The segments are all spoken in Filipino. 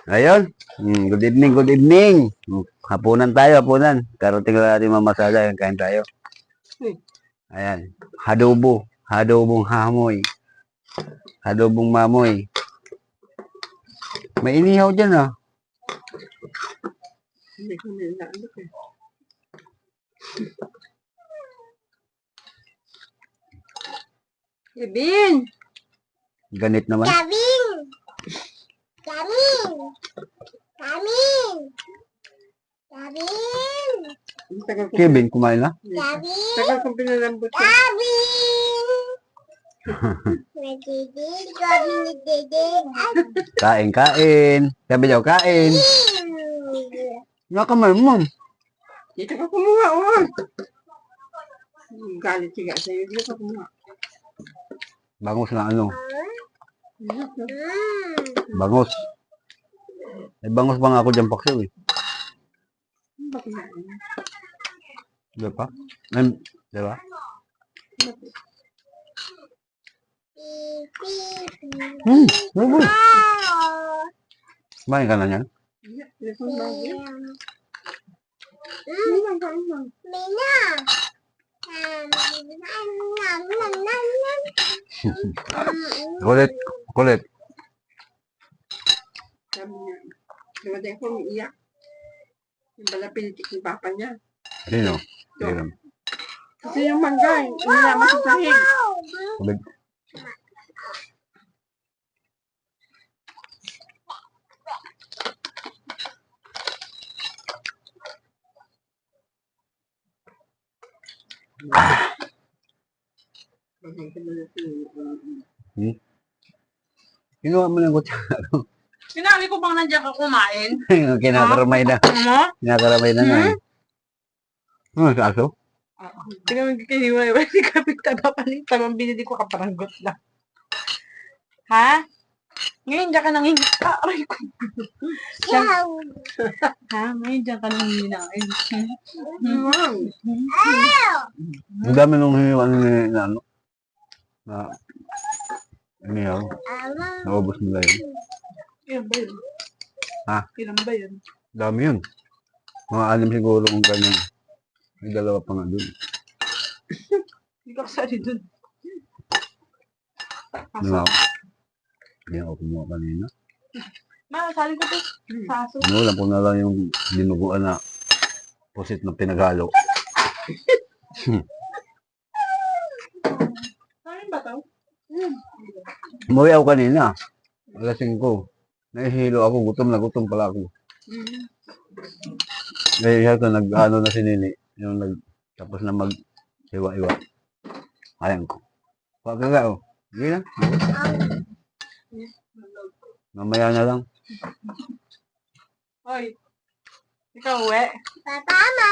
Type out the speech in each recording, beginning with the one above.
Ayun. Good evening, good evening. Hapunan tayo, hapunan. Karating na natin mamasada, yung kain tayo. Ayan. Adobo. Adobong hamoy. Adobong mamoy. May inihaw dyan, ah. Hindi ko nilaalok eh. Ibin! Ganit naman. Kamin! Kamin! Kamin! Kamin! Tagal ko, Kevin, kumain na? Kamin! tagal kong pinalambot siya. Kamin! Nagdidi, kami nagdidi. Kain, kain. Sabi daw, kain. Nakamay mo. Dito ka kumuha, oh! Galit siya sa'yo, dito ka kumuha. Bangus na ano. Bangus. May bangus pa nga ako dyan, Pakso, eh. Bakit na? Di ba? Di ba? Bangus. Kumain ka na yan? Telepon ba yun? Hindi lang, kain lang. Mina! Kulit. Kulit. Sabi niya, namatay ko umiiyak. Yung pala pinitik ng papa niya. Sino? Sino? Kasi yung mangga, nilaman sa sahig. Kulit. Kinuha mo ng kutsara. Sinabi ko bang nandiyan ka kumain? Kinakaramay na. Ano? Kinakaramay na nga eh. Ano sa aso? Tingnan mo kiniwa-iwa si Kapit Tabapalit. Tamang binili ko kaparanggot lang. Ha? Ngayon dyan ka nang hindi. Aray ko. Ha? Ngayon dyan ka nang hindi na. Ang dami nung hiniwan na ano. Na inihaw. Naubos nila yun. Ilan ba yun? Ha? Ilan ba yun? Dami yun. Mga 6 siguro kung ganyan. May 2 pa nga dun. Hindi ka kasali dun. Hindi nga ako. Hindi ako kumuha kanina. Ma, kasali ko to. Saso. Alam ko na lang yung dinuguan na pusit na pinagalo. Kain ba to? Umuwi ako kanina. Alas 5. Nahihilo ako. Gutom na gutom pala ako. Eh, ito, nag-ano na si Nini. Yung tapos na mag-iwa-iwa. Ayan ko. Pagkaga, oh. Sige na. Mamaya na lang. Hoy. Ikaw, uwi. Papa, mama!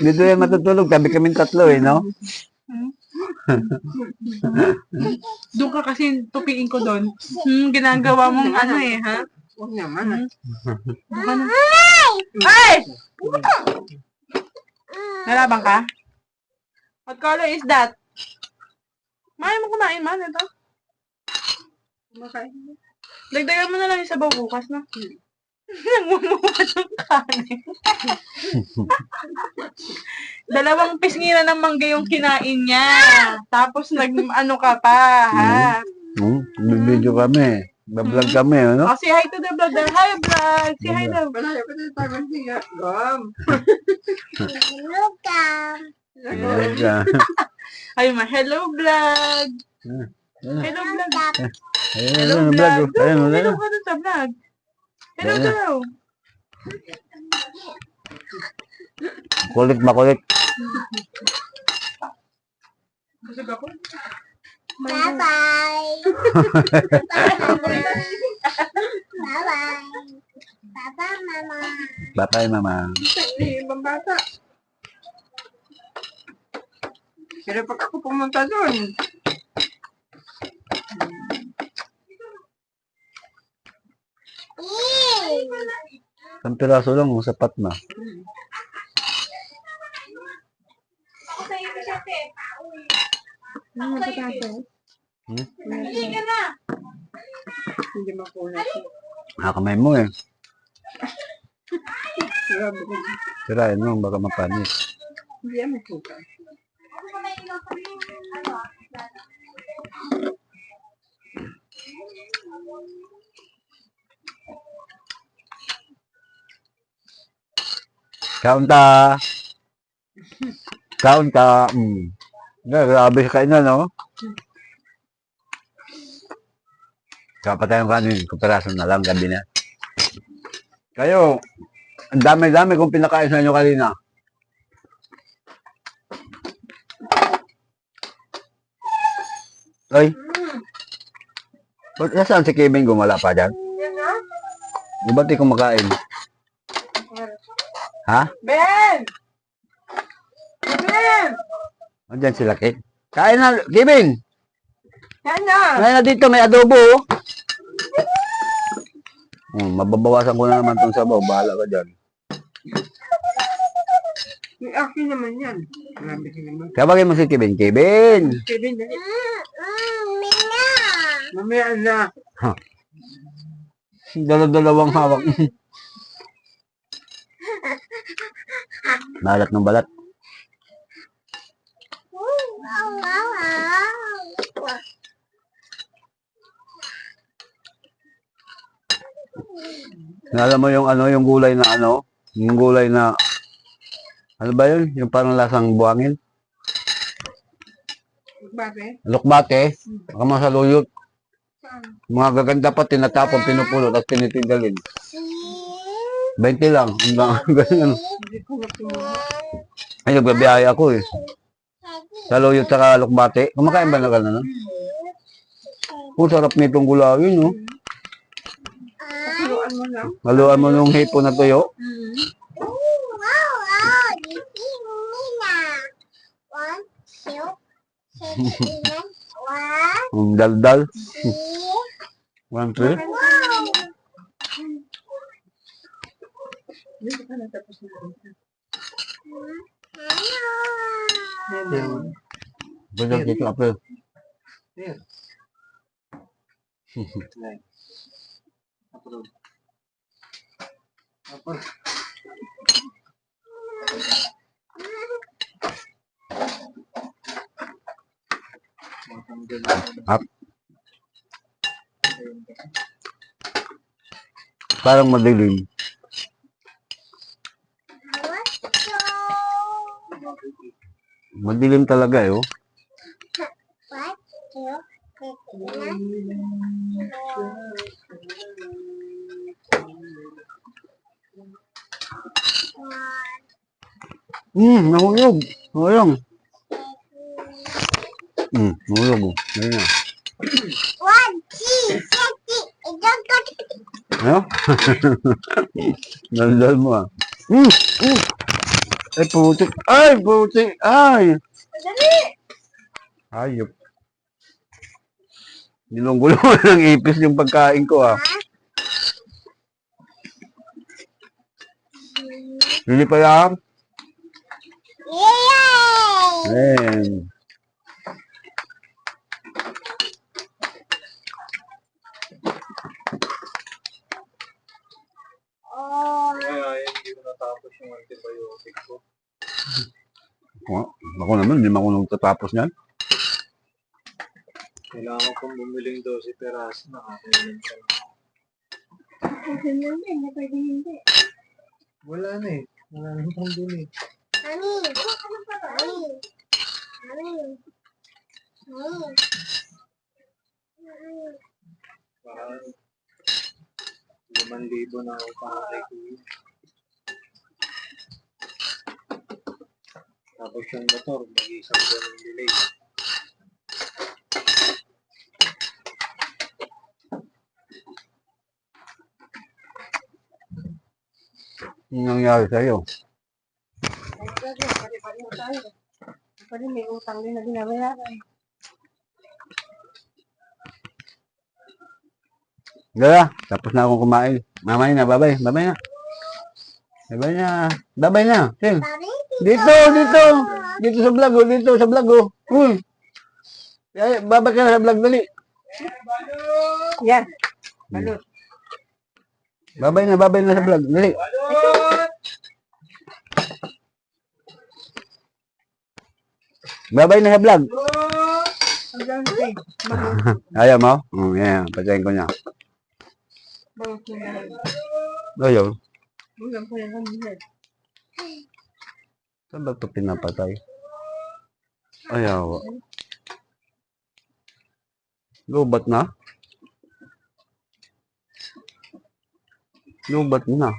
Dito yan matutulog. Tabi kaming 3 eh, no? Doon ka kasi tupiin ko doon. Ginagawa mong ano eh, ha? Huwag naman. Doon ka na. Ay! Nalabang ka? What color is that? Maya mo kumain man, ito. Kumakain. Dagdagan mo na lang yung sabaw bukas, no? Nagmumuha ng kanin. 2 pisngi na ng mangga yung kinain niya. Tapos ano ka pa, ha? Video kami. Bablog kami, ano? Oh, say hi to the vlog. Hi, vlog. Say hi daw. Wala yung pati tayo siya. Gom. Luka! Ayan ka. Ay, hello, vlog. Hello, vlog. Hello, Ayan, vlog. vlog. Ayan, wala Hello na. ka dun sa vlog. Hello Ayan na. daw. Kulit makulit. Busog ako. Bye-bye! Bye-bye! Papa, mama! Bye-bye, mama. Hindi, ibang bata. Pero pag ako pumunta doon, Yay! Isang piraso lang, sapat na. Ano ba tayo? Hmm? Hindi ka na. Hindi makunat. Kamay mo eh. Grabe ko. Sirain mo, baka mapanis. Hindi yan makunat. Kaunta. Kaunta. Grabe sa kainan, no? Kapatay yung kanin, kuperaso na lang, gabi na. Kayo, ang dami-dami kung pinakain sa inyo kanina. Ay, ba't nasaan si Kevin gumala pa dyan? Yan na. Di ba't di kumakain? Ha? Ben! Ben! Andyan sila, Kate. Kain na, Kevin! Yan na. Kain na dito, may adobo, oh. Mababawasan ko na naman itong sabaw. Bahala ka dyan. Yung akin naman yan. Grabe ka naman. Kabagay mo si Kevin. Kevin! Kevin, dali. Mina. Mamaya na. Dalaw-dalawang hawak. Balat ng balat. Wow, wow, wow. Alam mo yung ano, yung gulay na ano? Yung gulay na ano ba yun? Yung parang lasang buhangin? Bakit? Lukbate. Baka masaluyot. Saan? Mga gaganda pa tinatapon, pinupulot at tinitinggalin. 20 lang. Ganyan. Hindi ko na tumuha. Ay, nagbabiyahe ako eh. Saluyot saka lukbate. Kumakain ba na ka na? Oh, sarap nitong gulawin, no? Turuan mo lang. Haluan mo nung hipo na tuyo. Wow, wow. This is Mina. 1, 2, 3, 1, Yung daldal. 2, 1, 2. wow. Hindi ka na tapos na. Hello. Yan. Pwede dito, apel. Yan. Like. Upload. Upload. Up. Parang madilim. Madilim talaga eh, oh. 1, 2, 3, 4, Nahulog. Nahulog. Nahulog, oh. Ayun na. 1, 2, 3, Ano? Daldal mo, ah. Ay, putik. Ay, putik. Ay. Dali! Ayop. Nilunggulo ng ipis yung pagkain ko, ah. Hindi pa yan. Yay! Ayan. Oh, Hindi ko natapos yung antibiotic ko. Ako naman, hindi ako nagtatapos niyan. Kailangan kong bumiling 12 peraso na nakakailan ka lang. Wala na eh. Wala na itong bili. Mami. Mami. Mami. Mami. Parang 5,000 na ako para kay Kuya. Tapos yung motor, mag-isang buwan ng delay. Yung nangyari sa'yo. Pari-pari tayo. Pari may utang din na binabayaran. Gala, tapos na akong kumain. Mamay na, babay. Babay na. Babay na. Babay na. Sil. Mami. Dito, dito. Dito sa vlog, oh. Dito sa vlog, oh. Uy. Ay, babay ka na sa vlog, dali. Yan. Balot. Babay na sa vlog. Dali. Babay na sa vlog. Ang dami siya. Balot. Ayaw mo? Yan. Patayin ko niya. Balot niya. Ayaw. Ulam ko yan ang minit. Saan ba ito pinapatay? Ayaw. Lubat na? Lubat na.